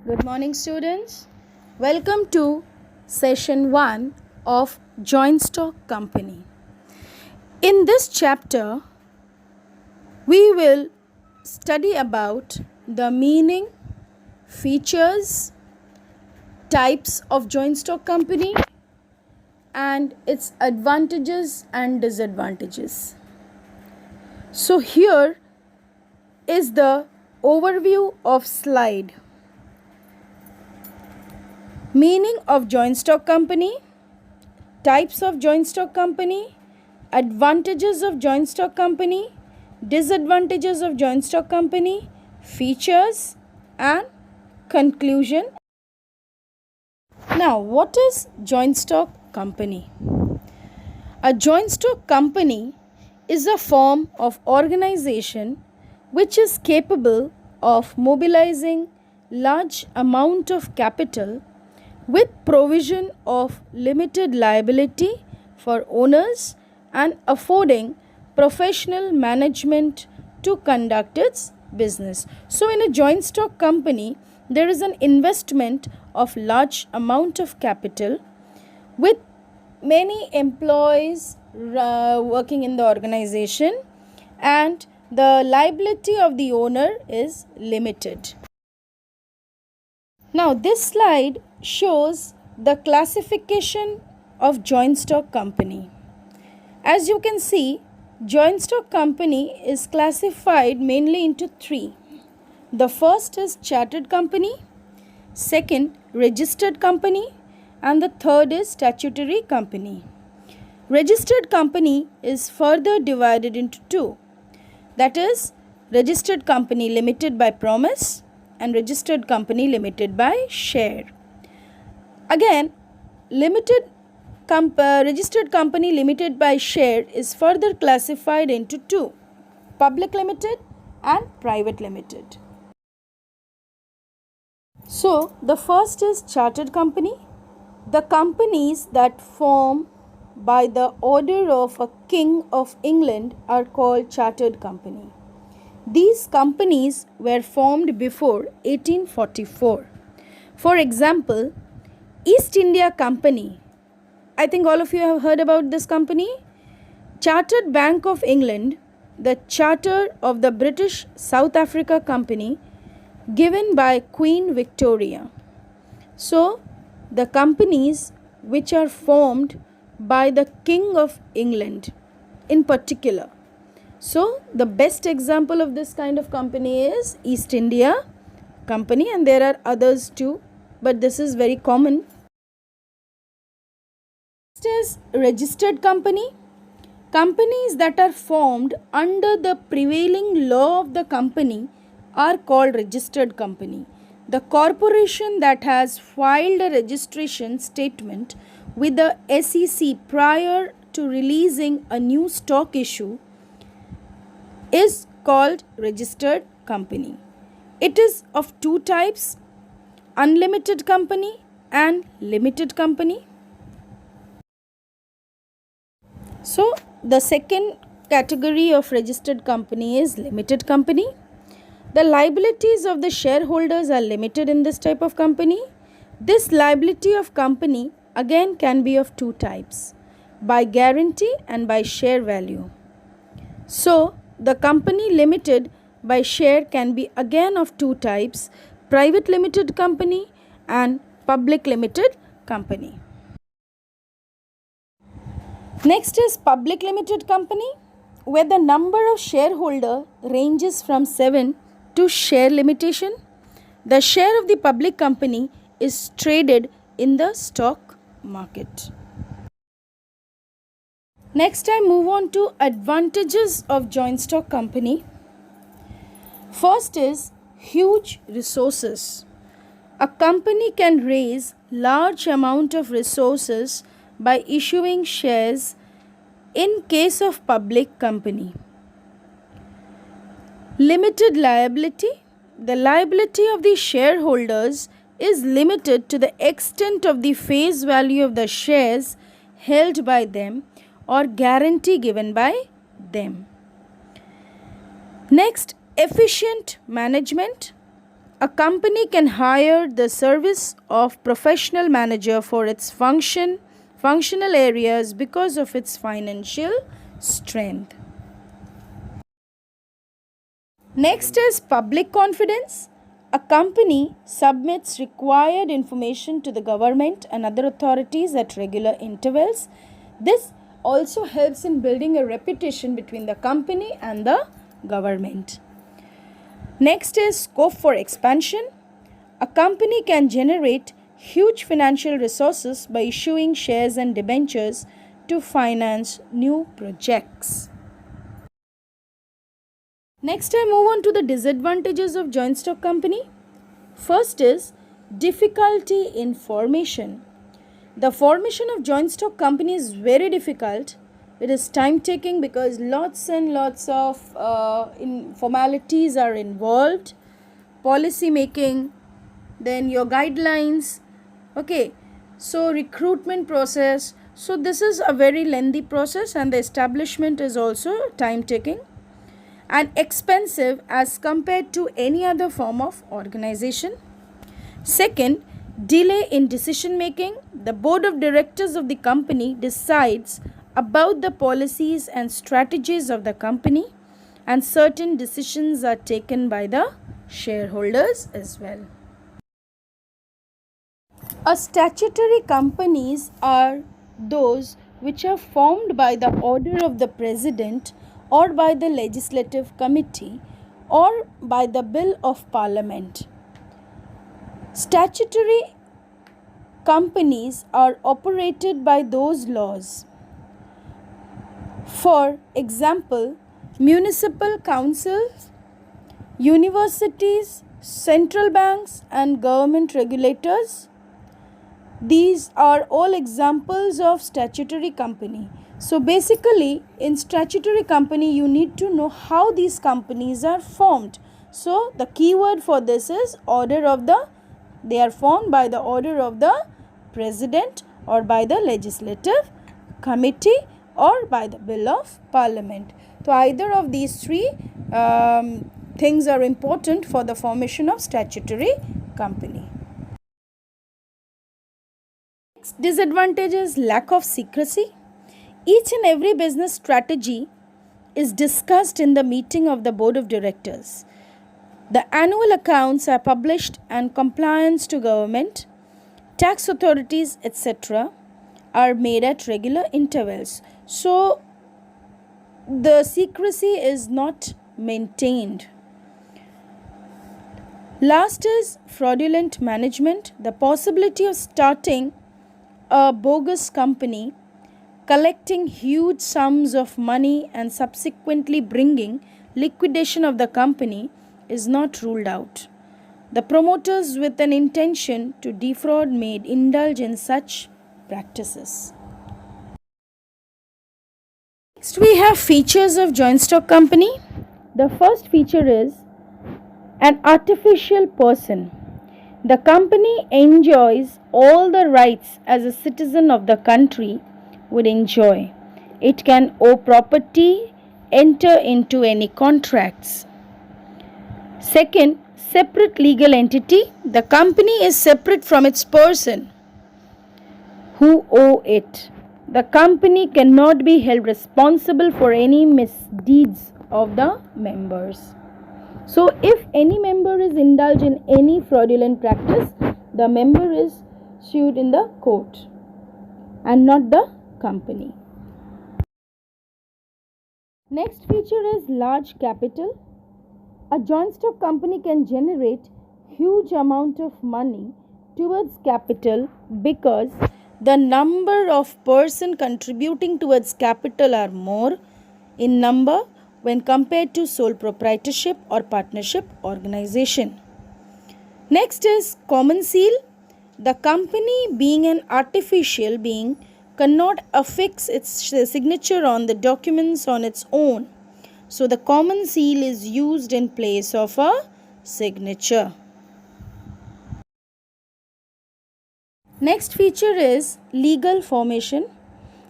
Good morning, students. Welcome to session 1 of Joint Stock Company. In this chapter, we will study about the meaning, features, types of joint stock company, and its advantages and disadvantages. So here is the overview of slide. Meaning of joint stock company, types of joint stock company, advantages of joint stock company, disadvantages of joint stock company, features and conclusion. Now, what is joint stock company? A joint stock company is a form of organization which is capable of mobilizing large amount of capital with provision of limited liability for owners and affording professional management to conduct its business. So in a joint stock company, there is an investment of large amount of capital with many employees working in the organization, and the liability of the owner is limited. Now this slide shows the classification of joint stock company. As you can see, joint stock company is classified mainly into three. The first is chartered company, second registered company, and the third is statutory company. Registered company is further divided into two. That is, registered company limited by promise and registered company limited by share. Again, registered company limited by share is further classified into two: public limited and private limited. So, the first is chartered company. The companies that form by the order of a King of England are called chartered company. These companies were formed before 1844. For example, East India Company. I think all of you have heard about this company. Chartered Bank of England, the charter of the British South Africa Company given by Queen Victoria. So, the companies which are formed by the King of England in particular. So, the best example of this kind of company is East India Company, and there are others too, but this is very common. Next is registered company. Companies that are formed under the prevailing law of the company are called registered company. The corporation that has filed a registration statement with the SEC prior to releasing a new stock issue is called registered company. It is of two types: unlimited company and limited company. So, the second category of registered company is limited company. The liabilities of the shareholders are limited in this type of company. This liability of company again can be of two types: by guarantee and by share value. So, the company limited by share can be again of two types: private limited company and public limited company. Next is public limited company, where the number of shareholder ranges from 7 to share limitation. The share of the public company is traded in the stock market. Next, I move on to advantages of joint stock company. First is huge resources. A company can raise large amount of resources by issuing shares in case of public company. Limited liability. The liability of the shareholders is limited to the extent of the face value of the shares held by them or guarantee given by them. Next, efficient management. A company can hire the service of professional manager for its functional areas because of its financial strength. Next is public confidence. A company submits required information to the government and other authorities at regular intervals. This also helps in building a reputation between the company and the government. Next is scope for expansion. A company can generate huge financial resources by issuing shares and debentures to finance new projects. Next, I move on to the disadvantages of joint stock company. First is difficulty in formation. The formation of joint stock company is very difficult. It is time taking because lots and lots of formalities are involved. Policy making, then your guidelines, okay, so recruitment process. So this is a very lengthy process and the establishment is also time taking and expensive as compared to any other form of organization. Second, delay in decision making. The board of directors of the company decides about the policies and strategies of the company, and certain decisions are taken by the shareholders as well. A statutory companies are those which are formed by the order of the president or by the legislative committee or by the bill of parliament. Statutory companies are operated by those laws. For example, municipal councils, universities, central banks and government regulators. These are all examples of statutory company. So basically in statutory company you need to know how these companies are formed. So the keyword for this is they are formed by the order of the president or by the legislative committee or by the bill of parliament. So either of these three things are important for the formation of statutory company. Next disadvantage is lack of secrecy. Each and every business strategy is discussed in the meeting of the board of directors. The annual accounts are published and compliance to government, tax authorities, etc. are made at regular intervals. So the secrecy is not maintained. Last is fraudulent management. The possibility of starting a bogus company, collecting huge sums of money and subsequently bringing liquidation of the company is not ruled out. The promoters with an intention to defraud may indulge in such practices. Next we have features of joint stock company. The first feature is an artificial person. The company enjoys all the rights as a citizen of the country would enjoy. It can owe property, enter into any contracts. Second, separate legal entity. The company is separate from its person who owe it. The company cannot be held responsible for any misdeeds of the members. So if any member is indulged in any fraudulent practice, the member is sued in the court and not the company. Next feature is large capital. A joint stock company can generate huge amount of money towards capital because the number of person contributing towards capital are more in number when compared to sole proprietorship or partnership organization. Next is common seal. The company, being an artificial being, cannot affix its signature on the documents on its own. So the common seal is used in place of a signature. Next feature is legal formation.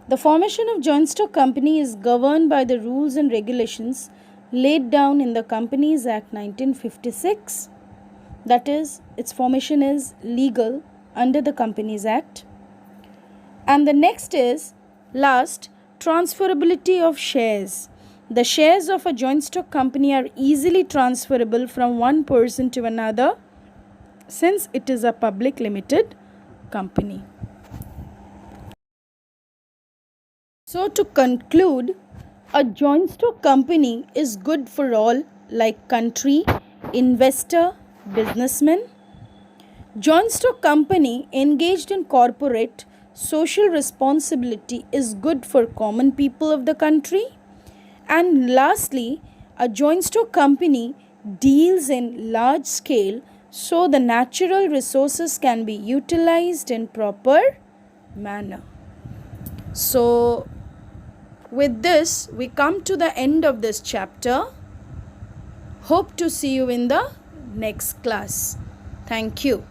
The formation of joint stock company is governed by the rules and regulations laid down in the Companies Act 1956. that is, its formation is legal under the Companies Act. And the next is, last, transferability of shares. The shares of a joint stock company are easily transferable from one person to another since it is a public limited company. So to conclude, a joint stock company is good for all, like country, investor, businessman. Joint stock company engaged in corporate social responsibility is good for common people of the country. And lastly, a joint stock company deals in large scale so the natural resources can be utilized in proper manner. So with this, we come to the end of this chapter. Hope to see you in the next class. Thank you.